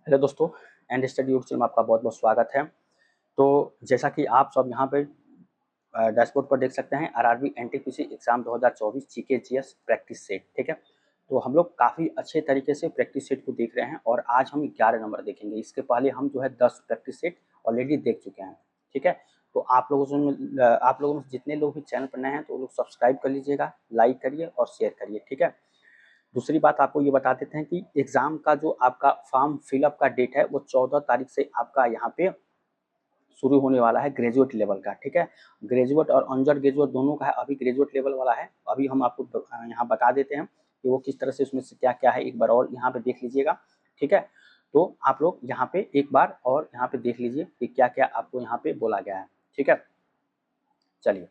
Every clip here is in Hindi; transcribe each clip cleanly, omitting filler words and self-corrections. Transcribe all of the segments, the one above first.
हेलो दोस्तों, एंड स्टडी यूट्यूब चैनल में आपका बहुत बहुत स्वागत है। तो जैसा कि आप सब यहाँ पे डैशबोर्ड पर देख सकते हैं, RRB NTPC exam 2024 GK GS practice set, ठीक है। तो हम लोग काफ़ी अच्छे तरीके से प्रैक्टिस सेट को देख रहे हैं और आज हम 11 नंबर देखेंगे। इसके पहले हम जो है 10 प्रैक्टिस सेट ऑलरेडी देख चुके हैं, ठीक है। तो आप लोगों में जितने लोग भी चैनल पर नए हैं तो वो लोग सब्सक्राइब कर लीजिएगा, लाइक करिए और शेयर करिए, ठीक है। दूसरी बात आपको ये बता देते हैं कि एग्ज़ाम का जो आपका फॉर्म फिलअप का डेट है वो 14 तारीख से आपका यहाँ पे शुरू होने वाला है ग्रेजुएट लेवल का, ठीक है। ग्रेजुएट और अंडर ग्रेजुएट दोनों का है। अभी ग्रेजुएट लेवल वाला है, अभी हम आपको यहाँ बता देते हैं कि वो किस तरह से उसमें से क्या क्या है, एक बार और यहाँ पे देख लीजिएगा, ठीक है। तो आप लोग यहाँ पे एक बार और यहाँ पे देख लीजिए कि क्या क्या आपको यहाँ पे बोला गया है, ठीक है। चलिए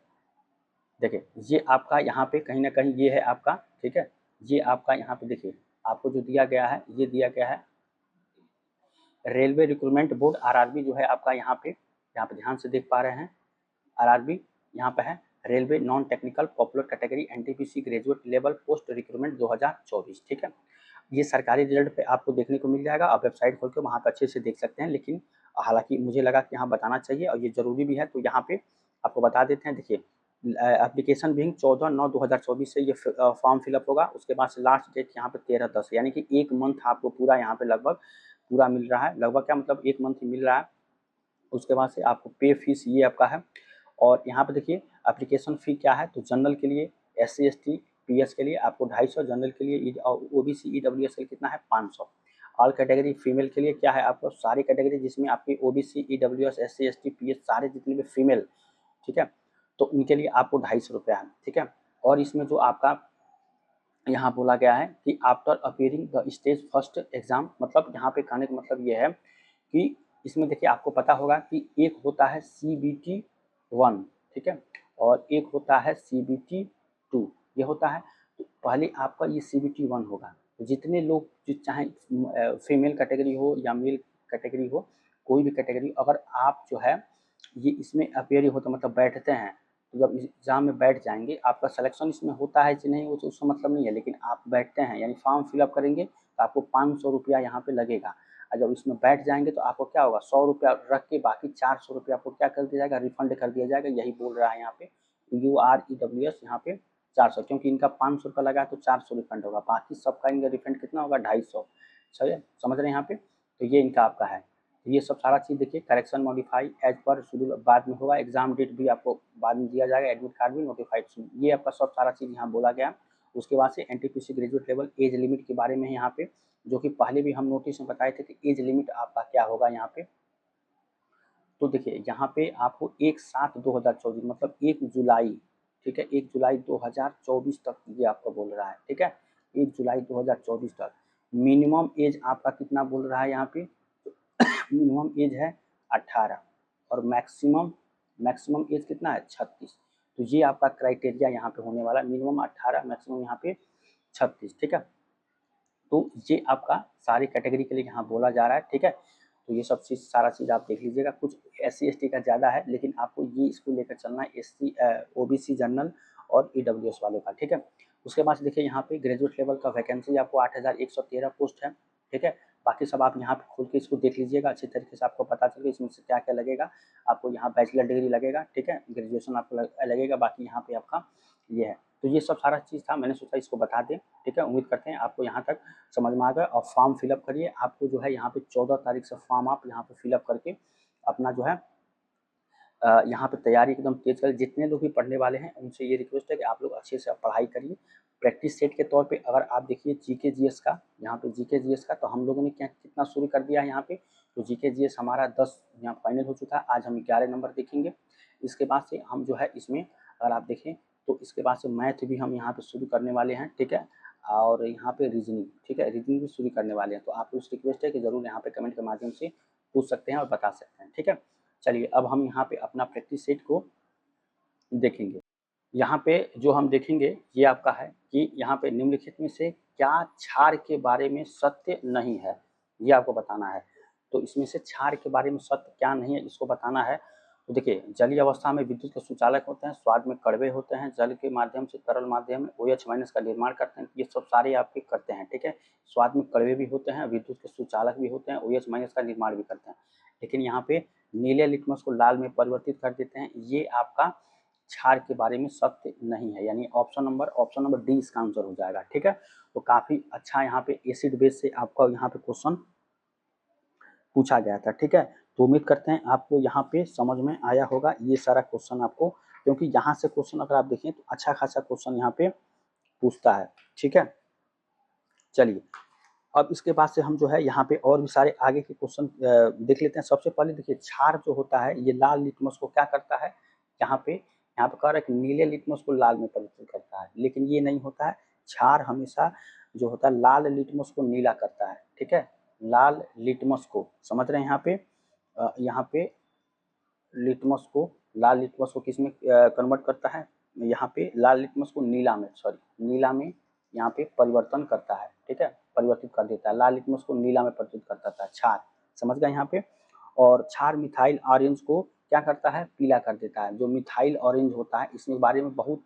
देखिए, ये आपका यहाँ पे कहीं ना कहीं ये है आपका, ठीक है। ये आपका यहाँ पे देखिए, आपको जो दिया गया है ये दिया गया है रेलवे रिक्रूटमेंट बोर्ड आरआरबी जो है आपका यहाँ पे ध्यान से देख पा रहे हैं। आरआरबी यहाँ पे है railway non technical popular category NTPC graduate level post recruitment 2024, ठीक है। ये सरकारी रिजल्ट पे आपको देखने को मिल जाएगा। आप वेबसाइट खोल के वहाँ पे अच्छे से देख सकते हैं, लेकिन हालांकि मुझे लगा कि यहाँ बताना चाहिए और ये जरूरी भी है, तो यहाँ पे आपको बता देते हैं। देखिए, एप्लीकेशन भी 14/9/2024 से ये फॉर्म फिलअप होगा। उसके बाद से लास्ट डेट यहाँ पे 13/10, यानी कि 1 मंथ आपको पूरा यहाँ पे लगभग पूरा मिल रहा है। लगभग क्या मतलब 1 मंथ ही मिल रहा है। उसके बाद से आपको पे फीस ये आपका है। और यहाँ पे देखिए एप्लीकेशन फ़ी क्या है, तो जनरल के लिए SC ST PS के लिए आपको 250, जनरल के लिए OBC EWS कितना है 500। ऑल कैटेगरी फीमेल के लिए क्या है, आपको सारी कैटेगरी जिसमें आपकी OBC EWS SC ST PS सारे जितने भी फीमेल, ठीक है, तो उनके लिए आपको 250 रुपया है, ठीक है। और इसमें जो आपका यहाँ बोला गया है कि after appearing the stage first exam, मतलब यहाँ पे कहने का मतलब ये है कि इसमें देखिए आपको पता होगा कि एक होता है CBT 1, ठीक है, और एक होता है CBT 2, ये होता है। तो पहले आपका ये CBT 1 होगा। तो जितने लोग जो चाहे फीमेल कैटेगरी हो या मेल कैटेगरी हो, कोई भी कैटेगरी, अगर आप जो है ये इसमें अपीयर होता मतलब बैठते हैं, तो जब एग्ज़ाम में बैठ जाएंगे आपका सिलेक्शन इसमें होता है कि नहीं वो तो उसका मतलब नहीं है, लेकिन आप बैठते हैं यानी फॉर्म फिलअप करेंगे तो आपको 500 रुपया यहाँ पे लगेगा। और जब इसमें बैठ जाएंगे तो आपको क्या होगा, 100 रुपया रख के बाकी 400 रुपया आपको क्या कर दिया जाएगा, रिफंड कर दिया जाएगा। यही बोल रहा है यहाँ पे UREWS यहाँ पे 400, क्योंकि इनका 500 रुपया लगा है तो 400 रिफंड होगा, बाकी सबका इनका रिफंड कितना होगा 250। सही समझ रहे हैं यहाँ पे। तो ये इनका आपका है। ये सब सारा चीज़ देखिए, correction modify as per schedule बाद में होगा। एग्जाम डेट भी आपको बाद में दिया जाएगा, एडमिट कार्ड भी नोटिफाइड, ये आपका सब सारा चीज़ यहाँ बोला गया। उसके बाद से NTPC graduate level age limit के बारे में यहाँ पे, जो कि पहले भी हम नोटिस में बताए थे कि एज लिमिट आपका क्या होगा यहाँ पे। तो देखिए यहाँ पे आपको 1/7/2024 मतलब 1 जुलाई, ठीक है, 1 जुलाई 2024 तक ये आपका बोल रहा है, ठीक है। 1 जुलाई 2024 तक मिनिमम एज आपका कितना बोल रहा है यहाँ पे, मिनिमम एज है 18 और मैक्सिमम मैक्सिमम एज कितना है 36। तो ये आपका क्राइटेरिया यहाँ पे होने वाला है, मिनिमम 18 मैक्सिमम यहाँ पे 36, ठीक है। तो ये आपका सारी कैटेगरी के लिए यहाँ बोला जा रहा है, ठीक है। तो ये सब चीज़ सारा चीज़ आप देख लीजिएगा। कुछ SC ST का ज़्यादा है, लेकिन आपको ये इसको लेकर चलना है SC OBC जनरल और EWS वालों का, ठीक है। उसके बाद देखिए यहाँ पे ग्रेजुएट लेवल का वैकेंसी आपको 8113 पोस्ट है, ठीक है। बाकी सब आप यहाँ पे खोल के इसको देख लीजिएगा अच्छी तरीके से, आपको पता चलेगा इसमें से क्या क्या लगेगा। आपको यहाँ बैचलर डिग्री लगेगा, ठीक है, ग्रेजुएशन आपको लगेगा, बाकी यहाँ पे आपका ये है। तो ये सब सारा चीज़ था, मैंने सोचा इसको बता दें, ठीक है। उम्मीद करते हैं आपको यहाँ तक समझ में आ गया। और फॉर्म फिलअप करिए, आपको जो है यहाँ पे 14 तारीख से फॉर्म आप यहाँ पे फिलअप करके अपना जो है यहाँ पे तैयारी एकदम तेज करें। जितने लोग भी पढ़ने वाले हैं उनसे ये रिक्वेस्ट है कि आप लोग अच्छे से पढ़ाई करिए। प्रैक्टिस सेट के तौर पे अगर आप देखिए जीके जीएस का, यहाँ पे जीके जीएस का तो हम लोगों ने क्या कितना शुरू कर दिया है यहाँ पे। तो जीके जीएस हमारा 10 यहाँ फाइनल हो चुका है। आज हम 11 नंबर देखेंगे। इसके बाद से हम जो है इसमें अगर आप देखें तो इसके बाद से मैथ भी हम यहाँ पे शुरू करने वाले हैं, ठीक है। और यहाँ पे रीजनिंग, ठीक है, रीजनिंग भी शुरू करने वाले हैं। तो आपको इस रिक्वेस्ट है कि ज़रूर यहाँ पे कमेंट के माध्यम से पूछ सकते हैं और बता सकते हैं, ठीक है। चलिए अब हम यहाँ पे अपना प्रैक्टिस सेट को देखेंगे। यहाँ पे जो हम देखेंगे ये आपका है कि यहाँ पे निम्नलिखित में से क्या क्षार के बारे में सत्य नहीं है, ये आपको बताना है। तो इसमें से क्षार के बारे में सत्य क्या नहीं है इसको बताना है। तो देखिए जलीय अवस्था में विद्युत के सुचालक होते हैं, स्वाद में कड़वे होते हैं, जल के माध्यम से तरल माध्यम में OH माइनस का निर्माण करते हैं, ये सब सारे आपके करते हैं, ठीक है। स्वाद में कड़वे भी होते हैं, विद्युत के सुचालक भी होते हैं, OH माइनस का निर्माण भी करते हैं। लेकिन यहाँ पे नीले लिटमस को लाल में परिवर्तित कर देते हैं, ये आपका क्षार के बारे में सत्य नहीं है, यानी ऑप्शन नंबर डी इसका आंसर हो जाएगा, ठीक है। तो काफी अच्छा यहाँ पे एसिड बेस से आपका यहाँ पे क्वेश्चन पूछा गया था, ठीक है। तो उम्मीद करते हैं आपको यहाँ पे समझ में आया होगा ये सारा क्वेश्चन आपको, क्योंकि यहाँ से क्वेश्चन अगर आप देखें तो अच्छा खासा क्वेश्चन यहाँ पे पूछता है, ठीक है। चलिए अब इसके बाद से हम जो है यहाँ पे और भी सारे आगे के क्वेश्चन देख लेते हैं। सबसे पहले देखिए क्षार जो होता है ये लाल लिटमस को क्या करता है, यहाँ पे कह रहा है कि नीले लिटमस को लाल में परिवर्तित करता है, लेकिन ये नहीं होता है। क्षार हमेशा जो होता है लाल लिटमस को नीला करता है, ठीक है। लाल लिटमस को समझ रहे हैं यहाँ पे लाल लिटमस को किस में कन्वर्ट करता है, यहाँ पे लाल लिटमस को नीला में यहाँ पे परिवर्तन करता है, ठीक है, परिवर्तित कर देता है। लाल लिटमस को नीला में परिवर्तित करता था क्षार, समझ गए यहाँ पे। और क्षार मिथाइल ऑरेंज को क्या करता है, पीला कर देता है। जो मिथाइल ऑरेंज होता है इसमें बारे में बहुत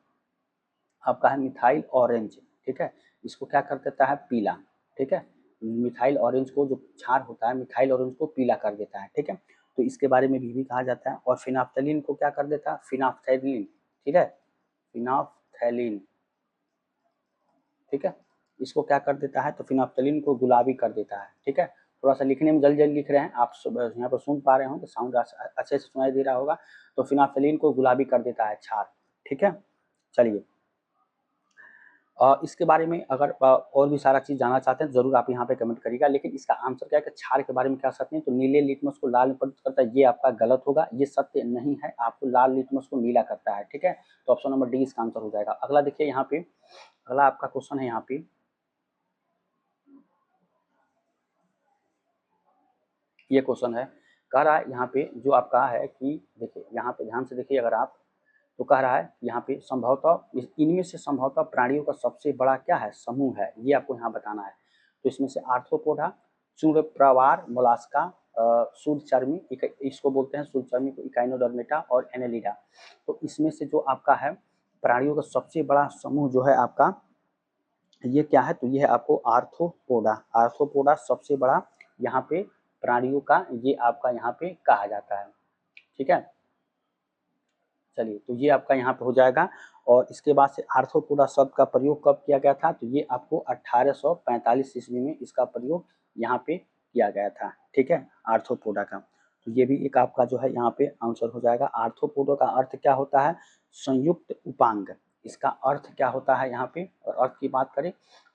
आपका है, मिथाइल ऑरेंज, ठीक है, इसको क्या कर देता है, पीला, ठीक है। मिथाइल ऑरेंज को जो क्षार होता है मिथाइल ऑरेंज को पीला कर देता है, ठीक है। तो इसके बारे में भी कहा जाता है। और फिनाफ्थलीन को क्या कर देता है, फिनाफ्थलीन, ठीक है, फिनाफ्थलीन, ठीक है, इसको क्या कर देता है, तो फिनाफ्थलीन को गुलाबी कर देता है, ठीक है। थोड़ा सा लिखने में जल्दी लिख रहे हैं आप, यहाँ पर सुन पा रहे हो तो साउंड अच्छे से सुनाई दे रहा होगा। तो फिनाफ्थलीन को गुलाबी कर देता है क्षार, ठीक है। चलिए इसके बारे में अगर और भी सारा चीज़ जानना चाहते हैं जरूर आप यहाँ पे कमेंट करिएगा। लेकिन इसका आंसर क्या है कि क्षार के बारे में क्या सकते हैं, तो नीले लिटमस को लाल में परिवर्तित करता है, ये आपका गलत होगा, ये सत्य नहीं है। आपको लाल लिटमस को नीला करता है, ठीक है। तो ऑप्शन नंबर डी इसका आंसर हो जाएगा। अगला देखिए यहाँ पे, अगला आपका क्वेश्चन है यहाँ पे, ये क्वेश्चन है, कह रहा है यहाँ पे जो आपका है कि देखिए यहाँ पे ध्यान से देखिए अगर आप, तो कह रहा है यहाँ पे संभवतः इनमें से संभवतः प्राणियों का सबसे बड़ा क्या है, समूह है, ये आपको यहाँ बताना है। तो इसमें से आर्थ्रोपोडा, चूर्णप्रवार, मोलास्का, सूर्यचर्मी, इसको बोलते हैं सूर्यचर्मी को, इकाइनोडर्मेटा और एनेलिडा। तो इसमें से जो आपका है प्राणियों का सबसे बड़ा समूह जो है आपका, ये क्या है, तो ये है आपको आर्थ्रोपोडा। आर्थ्रोपोडा सबसे बड़ा यहाँ पे प्राणियों का ये आपका यहाँ पे कहा जाता है, ठीक है। चलिए तो ये आपका यहाँ पे हो जाएगा। और इसके बाद से आर्थ्रोपोडा शब्द का प्रयोग कब किया गया था, तो ये आपको 1845 ईस्वी में इसका प्रयोग यहाँ पे किया गया था, ठीक है, आर्थ्रोपोडा का। तो ये भी एक आपका जो है यहाँ पे आंसर हो जाएगा। आर्थ्रोपोडा का अर्थ क्या होता है, संयुक्त उपांग, इसका अर्थ क्या होता है यहाँ पे, और अर्थ की बात करें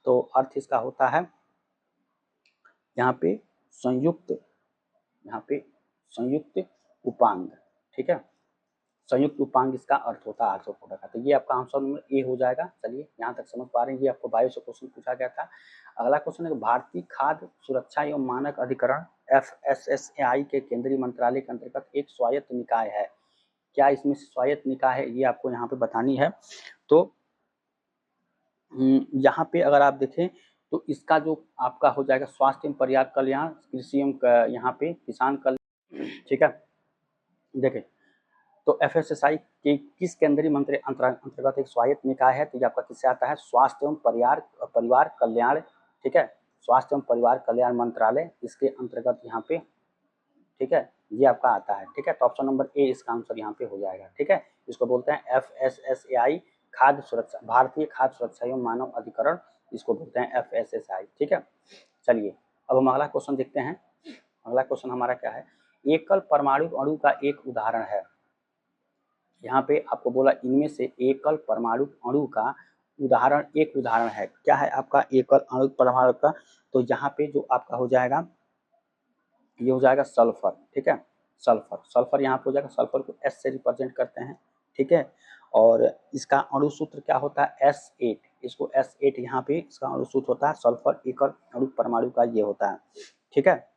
तो अर्थ इसका होता है यहाँ पे संयुक्त उपांग, ठीक है, संयुक्त उपांग इसका अर्थ होता है आर्थ्रोपोडा का। तो ये आपका आंसर नंबर ए हो जाएगा। चलिए यहाँ तक समझ पा रहे हैं, ये आपको बायो से क्वेश्चन पूछा गया था। अगला क्वेश्चन है, भारतीय खाद्य सुरक्षा एवं मानक अधिकरण FSSAI के केंद्रीय मंत्रालय के अंतर्गत एक स्वायत्त निकाय है, क्या इसमें स्वायत्त निकाय है, ये आपको यहाँ पे बतानी है। तो यहाँ पे अगर आप देखें तो इसका जो आपका हो जाएगा स्वास्थ्य एवं पर्याप्त कल्याण, कृषि एवं यहाँ पे किसान कल्याण, ठीक है। देखें तो FSSAI के किस केंद्रीय मंत्री अंतर्गत एक स्वायत्त निकाय है, तो ये आपका किससे आता है, स्वास्थ्य एवं परिवार कल्याण, ठीक है, स्वास्थ्य एवं परिवार कल्याण मंत्रालय इसके अंतर्गत यहाँ पे, ठीक है, ये आपका आता है, ठीक है। तो ऑप्शन नंबर ए इसका आंसर यहाँ पे हो जाएगा, ठीक है। इसको बोलते हैं FSSAI, खाद्य सुरक्षा, भारतीय खाद्य सुरक्षा एवं मानव अधिकरण, इसको बोलते हैं FSSAI, ठीक है। चलिए अब हम अगला क्वेश्चन देखते हैं। अगला क्वेश्चन हमारा क्या है, एकल परमाणु अणु का एक उदाहरण है। यहाँ पे आपको बोला इनमें से एकल परमाणु अणु का उदाहरण, एक उदाहरण है, क्या है आपका एकल अणु परमाणु का, तो यहाँ पे जो आपका हो जाएगा ये हो जाएगा सल्फर, ठीक है, सल्फर यहाँ पे हो जाएगा। सल्फर को S से रिप्रेजेंट करते हैं, ठीक है। और इसका अणु सूत्र क्या होता है, S8, इसको S8 यहाँ पे इसका अणु सूत्र होता है। सल्फर एकल अणु परमाणु का ये होता है, ठीक है।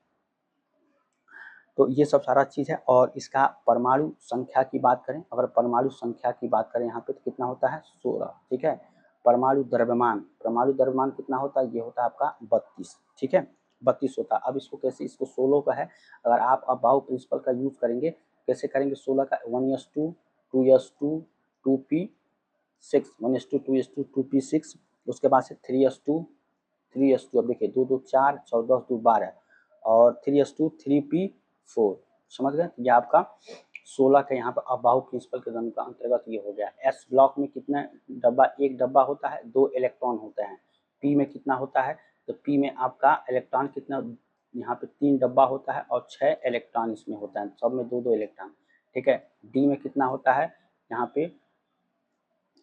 तो ये सब सारा चीज़ है। और इसका परमाणु संख्या की बात करें, अगर परमाणु संख्या की बात करें यहाँ पे तो कितना होता है, 16, ठीक है। परमाणु द्रव्यमान कितना होता है, ये होता है आपका 32, ठीक है, 32 होता है। अब इसको कैसे, इसको 16 का है, अगर आप अबाउ प्रिंसिपल का यूज करेंगे कैसे करेंगे 16 का 1:2, 2:2, 2p6, 1:2, 2p6, उसके बाद से 3:2, 3:2, अब देखिए 2 2 4, 14 2 12 और 3:2, 3p4, समझ गए। ये आपका 16 का यहाँ पर अबाउ प्रिंसिपल के अंतर्गत ये हो गया। एस ब्लॉक में कितना डब्बा, एक डब्बा होता है, 2 इलेक्ट्रॉन होते हैं। पी में कितना होता है, तो पी में आपका इलेक्ट्रॉन कितना, यहाँ पे 3 डब्बा होता है और 6 इलेक्ट्रॉन इसमें होता है, सब में 2 2 इलेक्ट्रॉन, ठीक है। डी में कितना होता है, यहाँ पे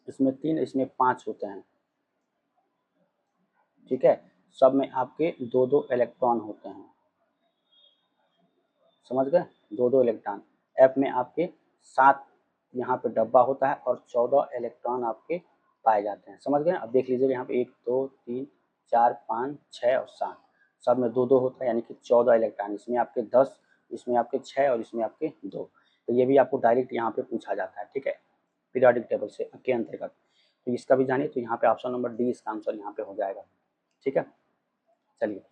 इसमें 3, इसमें 5 होते हैं, ठीक है। सब में आपके 2 2 इलेक्ट्रॉन होते हैं, समझ गए, 2 2 इलेक्ट्रॉन। एफ में आपके 7 यहाँ पे डब्बा होता है और 14 इलेक्ट्रॉन आपके पाए जाते हैं, समझ गए। अब देख लीजिए यहाँ पे 1 2 3 4 5 6 और 7, सब में 2 2 होता है, यानी कि 14 इलेक्ट्रॉन। इसमें आपके 10, इसमें आपके 6 और इसमें आपके 2। तो ये भी आपको डायरेक्ट यहाँ पे पूछा जाता है, ठीक है, पीरियोडिक टेबल से के अंतर्गत। तो इसका भी जानिए, तो यहाँ पे ऑप्शन नंबर डी इसका आंसर यहाँ पे हो जाएगा, ठीक है। चलिए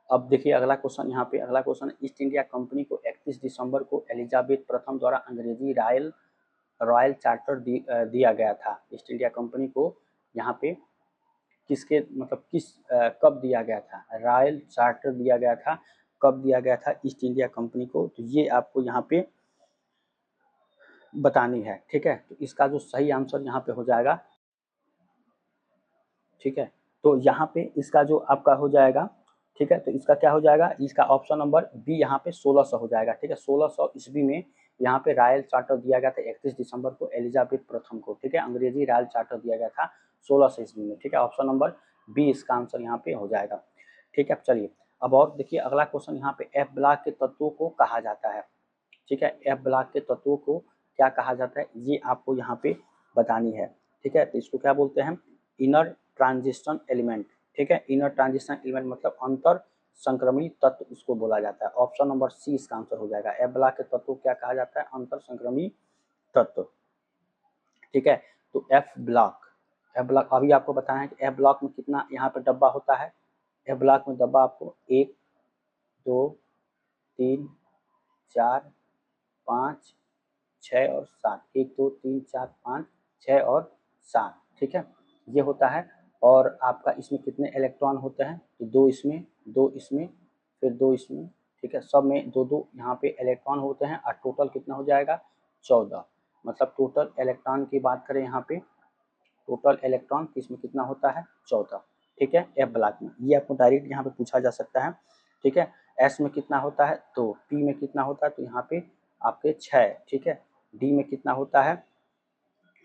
अब देखिए अगला क्वेश्चन, यहाँ पे अगला क्वेश्चन, ईस्ट इंडिया कंपनी को 31 दिसंबर को एलिजाबेथ प्रथम द्वारा अंग्रेजी रॉयल चार्टर दिया गया था। ईस्ट इंडिया कंपनी को यहाँ पे किसके मतलब कब दिया गया था, रॉयल चार्टर दिया गया था, कब दिया गया था ईस्ट इंडिया कंपनी को, तो ये आपको यहाँ पे बतानी है, ठीक है। तो इसका जो सही आंसर यहाँ पे हो जाएगा, ठीक है, तो यहाँ पे इसका जो आपका हो जाएगा, ठीक है, तो इसका क्या हो जाएगा, इसका ऑप्शन नंबर बी यहाँ पे 1600 हो जाएगा, ठीक है। 1600 ईस्वी में यहाँ पे रॉयल चार्टर दिया गया था 31 दिसंबर को एलिजाबेथ प्रथम को, ठीक है, अंग्रेजी रॉयल चार्टर दिया गया था 1600 ईस्वी में, ठीक है। ऑप्शन नंबर बी इसका आंसर यहाँ पे हो जाएगा, ठीक है। चलिए अब और देखिए अगला क्वेश्चन, यहाँ पे एफ ब्लॉक के तत्वों को कहा जाता है, ठीक है, एफ ब्लॉक के तत्वों को क्या कहा जाता है, ये आपको यहाँ पे बतानी है, ठीक है। तो इसको क्या बोलते हैं, इनर ट्रांजिशन एलिमेंट, ठीक है। इनर ट्रांजिशन एलिमेंट मतलब अंतर संक्रमणी तत्व इसको बोला जाता है। ऑप्शन नंबर सी इसका आंसर हो जाएगा। एफ ब्लॉक के तत्व क्या कहा जाता है, अंतर संक्रमणी तत्व, ठीक है। तो एफ ब्लॉक अभी आपको बताना है कि एफ ब्लॉक में कितना यहाँ पे डब्बा होता है। एफ ब्लॉक में डब्बा आपको 1 2 3 4 5 6 और 7, 1 2 3 4 5 6 और 7, ठीक है, ये होता है। और आपका इसमें कितने इलेक्ट्रॉन होते हैं, तो 2 इसमें, 2 इसमें, फिर 2 इसमें, ठीक है, सब में 2 2 यहाँ पे इलेक्ट्रॉन होते हैं और टोटल कितना हो जाएगा 14। मतलब टोटल इलेक्ट्रॉन की बात करें यहाँ पे, टोटल इलेक्ट्रॉन इसमें कितना होता है 14, ठीक है, एफ ब्लॉक में। ये आपको डायरेक्ट यहाँ पे पूछा जा सकता है, ठीक है। एस में कितना होता है, तो पी में कितना होता है, तो यहाँ पे आपके 6, ठीक है। डी में कितना होता है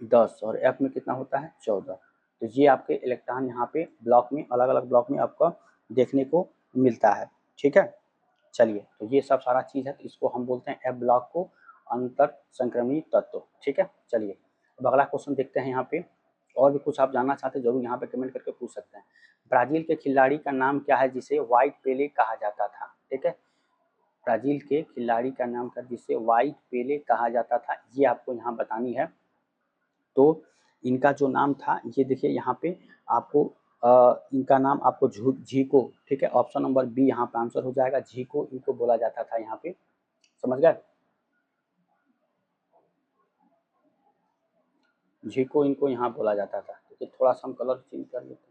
10 और एफ में कितना होता है 14। तो ये आपके इलेक्ट्रॉन यहाँ पे ब्लॉक में, अलग अलग ब्लॉक में आपको देखने को मिलता है, ठीक है। चलिए तो ये सब सारा चीज़ है, तो इसको हम बोलते हैं एफ ब्लॉक को अंतर संक्रमणी तत्व, ठीक है। चलिए अब अगला क्वेश्चन देखते हैं यहाँ पे, और भी कुछ आप जानना चाहते हैं जरूर यहाँ पे कमेंट करके पूछ सकते हैं। ब्राजील के खिलाड़ी का नाम क्या है जिसे व्हाइट पेले कहा जाता था, ठीक है। ब्राजील के खिलाड़ी का नाम था जिसे व्हाइट पेले कहा जाता था, ये आपको यहाँ बतानी है। तो इनका जो नाम था, ये देखिए यहाँ पे आपको इनका नाम आपको झीको, ठीक है। ऑप्शन नंबर बी यहाँ पे आंसर हो जाएगा, झीको इनको बोला जाता था यहाँ पे, समझ गए, झीको इनको यहाँ बोला जाता था। तो थोड़ा सा हम कलर चेंज कर लेते हैं।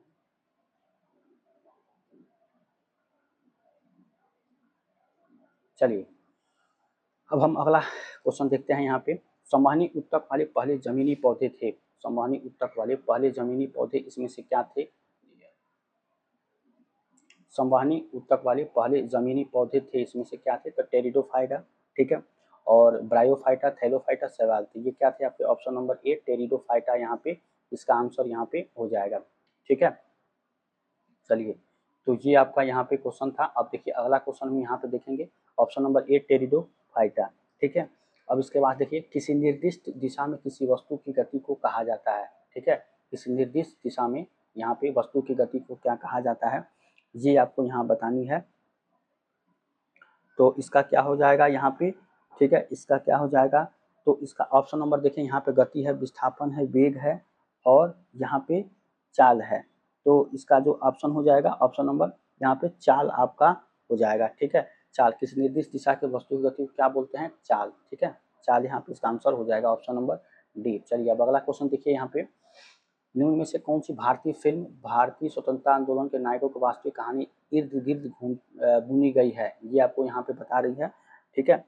चलिए अब हम अगला क्वेश्चन देखते हैं यहाँ पे, संवहनी ऊतक वाले पहले जमीनी पौधे थे, संवहनी ऊतक वाले पहले जमीनी पौधे इसमें से क्या थे, संवहनी ऊतक वाले पहले जमीनी पौधे थे इसमें से क्या थे, तो टेरिडोफाइटा, ठीक है, और ब्रायोफाइटा, थैलोफाइटा, शैवाल थे। ये क्या थे आपके, ऑप्शन नंबर ए टेरिडोफाइटा यहाँ पे इसका आंसर यहाँ पे हो जाएगा, ठीक है। चलिए तो ये आपका यहाँ पे क्वेश्चन था। अब देखिए अगला क्वेश्चन हम यहाँ पे देखेंगे, ऑप्शन नंबर ए टेरिडोफाइटा, ठीक है। अब इसके बाद देखिए किसी निर्दिष्ट दिशा में किसी वस्तु की गति को कहा जाता है, ठीक है। किसी निर्दिष्ट दिशा में यहाँ पे वस्तु की गति को क्या कहा जाता है, ये आपको यहाँ बतानी है। तो इसका क्या हो जाएगा यहाँ पे, ठीक है, इसका क्या हो जाएगा, तो इसका ऑप्शन नंबर देखें, यहाँ पे गति है, विस्थापन है, वेग है और यहाँ पे चाल है। तो इसका जो ऑप्शन हो जाएगा, ऑप्शन नंबर यहाँ पे चाल आपका हो जाएगा, ठीक है। चाल, किसी निर्दिष्ट दिशा के वस्तु की गति को क्या बोलते हैं, चाल, ठीक है। चाल यहाँ पे इसका आंसर हो जाएगा ऑप्शन नंबर डी। चलिए अब अगला क्वेश्चन देखिए यहाँ पे, निम्न में से कौन सी भारतीय फिल्म भारतीय स्वतंत्रता आंदोलन के नायकों की वास्तविक कहानी इर्द गिर्द बुनी गई है, ये आपको यहाँ पे बता रही है। ठीक है,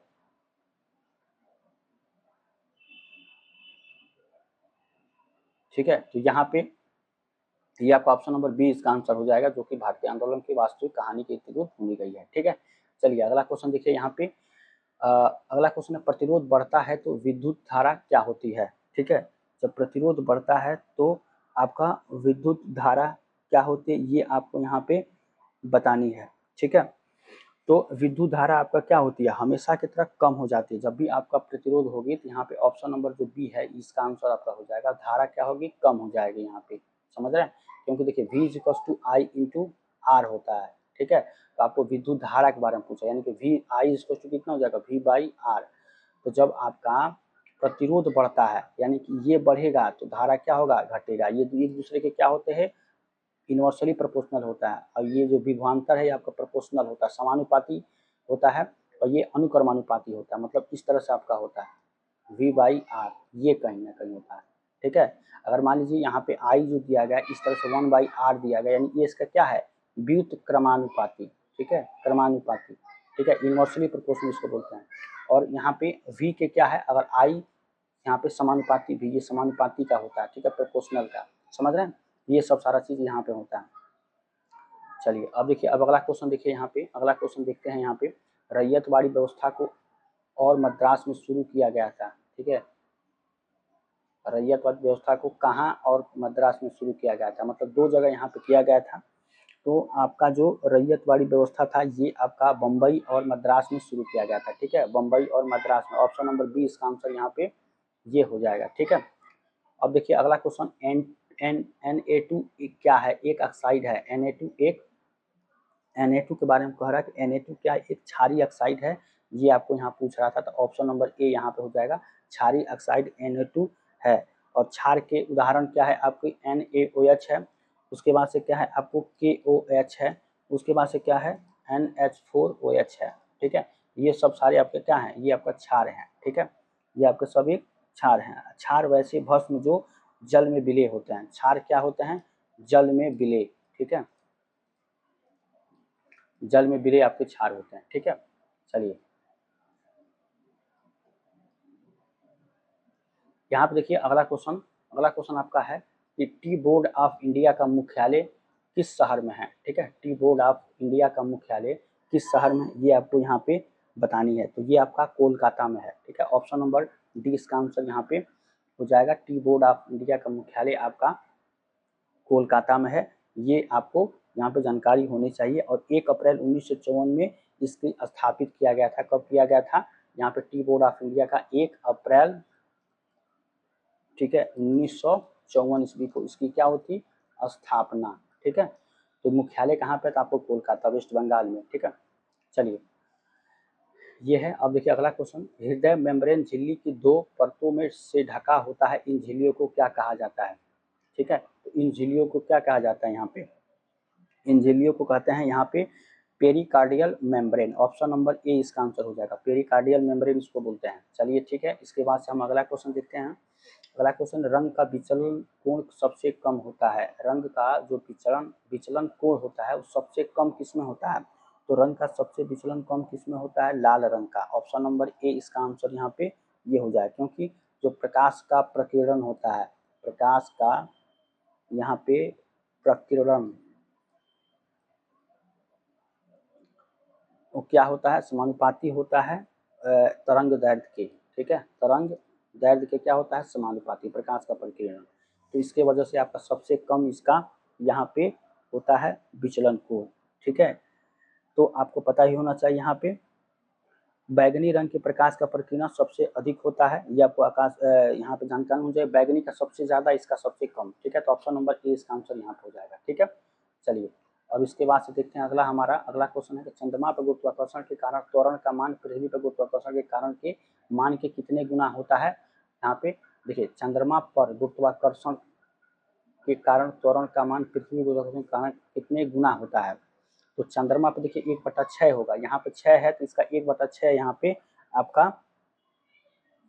ठीक है, तो यहाँ पे ये आपका ऑप्शन नंबर बी इसका आंसर हो जाएगा, जो कि भारतीय आंदोलन की वास्तविक कहानी के इर्द गिर्द बुनी गई है। ठीक है, चलिए अगला क्वेश्चन देखिए यहाँ पे, अगला क्वेश्चन है, प्रतिरोध बढ़ता है तो विद्युत धारा क्या होती है। ठीक है, जब प्रतिरोध बढ़ता है तो आपका विद्युत धारा क्या होती है, ये आपको यहाँ पे बतानी है। ठीक है, तो विद्युत धारा आपका क्या होती है, हमेशा की तरह कम हो जाती है। जब भी आपका प्रतिरोध होगी तो यहाँ पे ऑप्शन नंबर जो बी है इसका आंसर आपका हो जाएगा, धारा क्या होगी, कम हो जाएगी यहाँ पे। समझ रहे हैं, क्योंकि देखिए V equals to I into R होता है। ठीक है, तो आपको विद्युत धारा के बारे में पूछा, यानी कि V आई इक्वल्स टू कितना हो जाएगा, V बाई आर। तो जब आपका प्रतिरोध बढ़ता है यानी कि ये बढ़ेगा तो धारा क्या होगा, घटेगा। ये एक दूसरे के क्या होते हैं, इनवर्सली प्रोपोर्शनल होता है। और ये जो विभवांतर है ये आपका प्रोपोर्शनल होता है, समानुपाती होता है, और ये अनुक्रमानुपाती होता है। मतलब इस तरह से आपका होता है V बाई आर, ये कहीं ना कहीं होता है। ठीक है, अगर मान लीजिए यहाँ पे I जो दिया गया इस तरह से 1 बाई आर दिया गया, यानी ये इसका क्या है, व्युत्क्रमानुपाती। ठीक है, क्रमानुपाती। ठीक है, इनवर्सली प्रोपोर्शनल इसको बोलते हैं। और यहाँ पे V के क्या है, अगर I यहाँ पे समानुपाती भी, ये समानुपाती का होता है। ठीक है, प्रोपोर्शनल का। समझ रहे हैं, ये सब सारा चीज यहाँ पे होता है। चलिए अब देखिए, अब अगला क्वेश्चन देखिए यहाँ पे, अगला क्वेश्चन देखते हैं यहाँ पे, रैयतवाड़ी व्यवस्था को और मद्रास में शुरू किया गया था। ठीक है, रैयतवाड़ी व्यवस्था को कहाँ और मद्रास में शुरू किया गया था, मतलब दो जगह यहाँ पे किया गया था। तो आपका जो रैयतवाड़ी व्यवस्था था ये आपका बम्बई और मद्रास में शुरू किया गया था। ठीक है, बम्बई और मद्रास में, ऑप्शन नंबर बी इसका आंसर यहाँ पे ये हो जाएगा। ठीक है, अब देखिए अगला क्वेश्चन, Na2 क्या है, एक ऑक्साइड है। Na2 के बारे में कह रहा है कि Na2 क्या है, एक क्षारीय ऑक्साइड है। ये आपको यहाँ पूछ रहा था, तो ऑप्शन नंबर ए यहाँ पे हो जाएगा, क्षारीय ऑक्साइड Na2 है। और क्षार के उदाहरण क्या है, आपकी NaOH है, उसके बाद से क्या है आपको KOH है, उसके बाद से क्या है NH4OH है। ठीक है, ये सब सारे आपके क्या हैं, ये आपका क्षार हैं। ठीक है, ये आपके सभी क्षार हैं। क्षार वैसे भस्म जो जल में विलय होते हैं, क्षार क्या होते हैं, जल में विलय। ठीक है, जल में विलय आपके क्षार होते हैं। ठीक है, चलिए यहाँ पे देखिए अगला क्वेश्चन आपका है कि टी बोर्ड ऑफ इंडिया का मुख्यालय किस शहर में है। ठीक है, टी बोर्ड ऑफ इंडिया का मुख्यालय किस शहर में, ये आपको यहाँ पे बतानी है। तो ये आपका कोलकाता में है। ठीक है, ऑप्शन नंबर डी इसका आंसर यहाँ पे हो जाएगा, टी बोर्ड ऑफ इंडिया का मुख्यालय आपका कोलकाता में है। ये आपको यहाँ पे जानकारी होनी चाहिए। और 1 अप्रैल 1954 में इसकी स्थापित किया गया था। कब किया गया था, यहाँ पे टी बोर्ड ऑफ इंडिया का 1 अप्रैल, ठीक है, 1954 ईस्वी को इसकी क्या होती, स्थापना। ठीक है, तो मुख्यालय कहाँ पे था, आपको कोलकाता, वेस्ट बंगाल में। ठीक है, चलिए ये है। अब देखिए अगला क्वेश्चन, हृदय मेम्ब्रेन झिल्ली की 2 परतों में से ढका होता है, इन झिल्लियों को क्या कहा जाता है। ठीक है, तो इन झिल्लियों को क्या कहा जाता है, यहाँ पे इन झिल्लियों को कहते हैं यहाँ पे pericardial membrane. Option number A इसका आंसर हो जाएगा, पेरिकार्डियल मेम्ब्रेन इसको बोलते हैं। चलिए ठीक है, इसके बाद से हम अगला क्वेश्चन देखते हैं। अगला क्वेश्चन, रंग का विचलन कोण सबसे कम होता है। रंग का जो विचलन कोण होता है वो सबसे कम किसमें होता है, तो रंग का सबसे विचलन कम किसमें होता है, लाल रंग का। ऑप्शन नंबर ए इसका आंसर यहाँ पे ये हो जाए, क्योंकि जो प्रकाश का प्रकीर्णन होता है, प्रकाश का यहाँ पे प्रकीर्णन वो क्या होता है, समानुपाती होता है तरंग दैर्ध्य के। ठीक है, तरंग दैर्ध्य के क्या होता है, समानुपाती, प्रकाश का प्रकीर्णन। तो इसके वजह से आपका सबसे कम इसका यहाँ पे होता है विचलन कोण। ठीक है, तो आपको पता ही होना चाहिए यहाँ पे बैगनी रंग के प्रकाश का प्रकीर्णन सबसे अधिक होता है। ये आपको यहाँ पे जानकारी हो जाए, बैगनी का सबसे ज्यादा, इसका सबसे कम। ठीक है, तो ऑप्शन नंबर ए इसका आंसर यहाँ पे हो जाएगा। ठीक है, चलिए अब इसके बाद से देखते हैं हमारा अगला क्वेश्चन है कि चंद्रमा पर गुरुत्वाकर्षण के कारण त्वरण का मान पृथ्वी पर गुरुत्वाकर्षण के कारण के मान के कितने गुना होता है। यहाँ पे देखिए, चंद्रमा पर गुरुत्वाकर्षण के कारण त्वरण का मान पृथ्वी गुरुत्वाकर्षण के कारण कितने गुना होता है। तो चंद्रमा पे देखिए 1/6 होगा, यहाँ पे 6 है तो इसका 1/6 यहाँ पे आपका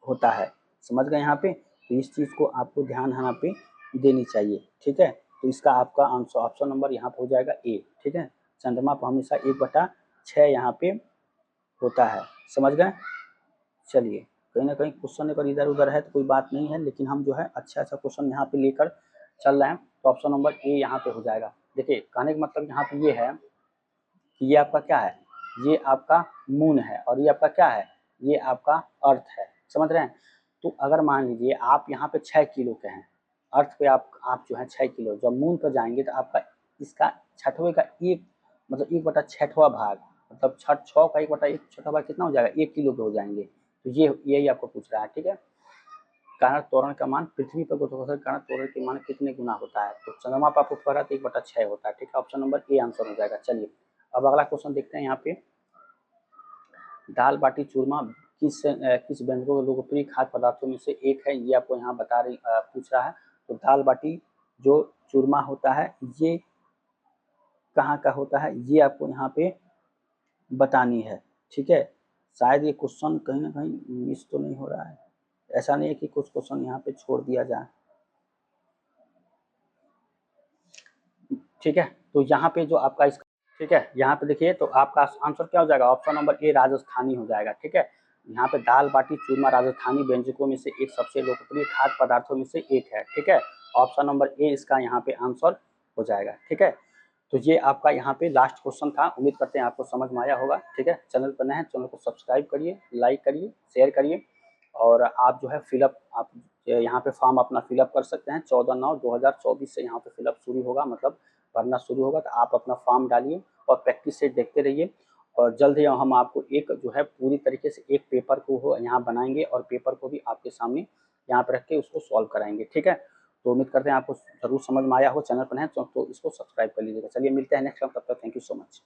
होता है। समझ गए यहाँ पे? तो इस चीज़ को आपको ध्यान यहाँ पे देनी चाहिए, ठीक है। तो इसका आपका आंसर ऑप्शन नंबर यहाँ पे हो जाएगा ए, ठीक है। चंद्रमा पर हमेशा 1/6 यहाँ पे होता है, समझ गए। चलिए, कहीं ना कहीं क्वेश्चन अगर इधर उधर है तो कोई बात नहीं है, लेकिन हम जो है अच्छा क्वेश्चन यहाँ पे लेकर चल रहे हैं। तो ऑप्शन नंबर ए यहाँ पे हो जाएगा। देखिए, कहने का मतलब यहाँ पे ये है कि ये आपका क्या है, ये आपका मून है और ये आपका क्या है, ये आपका अर्थ है, समझ रहे हैं। तो अगर मान लीजिए आप यहाँ पे 6 किलो के हैं, अर्थ पे आप जो है 6 किलो, जब मून पर जाएंगे तो आपका इसका छठवें का एक मतलब 1/6वां भाग, मतलब 6 का 1/6 भाग कितना हो जाएगा, 1 किलो के हो जाएंगे। तो ये यही आपको पूछ रहा है, ठीक है। कारण त्वरण का मान पृथ्वी पर गुरुत्वाकर्षण के कारण त्वरण के मान कितने गुना होता है, तो चंद्रमा पर आपको पता है तो 1/6 होता है, ठीक है। ऑप्शन नंबर ए आंसर हो जाएगा। चलिए, अब अगला क्वेश्चन देखते हैं यहाँ पे। दाल बाटी चूरमा किस व्यंजनों के लोकप्रिय खाद्य पदार्थों में से एक है, ये आपको यहाँ पूछ रहा है। तो दाल बाटी जो चूरमा होता है ये कहाँ का होता है, ये आपको यहाँ पे बतानी है, ठीक है। शायद ये क्वेश्चन कहीं ना कहीं मिस तो नहीं हो रहा है, ऐसा नहीं है कि कुछ क्वेश्चन यहाँ पे छोड़ दिया जाए, ठीक है। तो यहाँ पे जो आपका इसका, ठीक है, यहाँ पे देखिए तो आपका आंसर क्या हो जाएगा, ऑप्शन नंबर ए राजस्थानी हो जाएगा, ठीक है। यहाँ पे दाल बाटी चूरमा राजस्थानी व्यंजकों में से एक सबसे लोकप्रिय खाद्य पदार्थों में से एक है, ठीक है। ऑप्शन नंबर ए इसका यहाँ पे आंसर हो जाएगा, ठीक है। तो ये आपका यहाँ पे लास्ट क्वेश्चन था। उम्मीद करते हैं आपको समझ में आया होगा, ठीक है। चैनल पर नए हैं, चैनल को सब्सक्राइब करिए, लाइक करिए, शेयर करिए, और आप जो है फिलअप आप यहाँ पे फॉर्म अपना फिलअप कर सकते हैं। 14/9/2024 से यहाँ पे फिलअप शुरू होगा, मतलब भरना शुरू होगा। तो आप अपना फॉर्म डालिए और प्रैक्टिस सेट देखते रहिए, और जल्द ही हम आपको एक जो है पूरी तरीके से एक पेपर को हो यहाँ बनाएंगे और पेपर को भी आपके सामने यहाँ पर रख के उसको सॉल्व कराएंगे, ठीक है। तो उम्मीद करते हैं आपको जरूर समझ में आया हो। चैनल पर है तो इसको सब्सक्राइब कर लीजिएगा। चलिए, मिलते हैं नेक्स्ट टाइम, तब तक थैंक यू सो मच।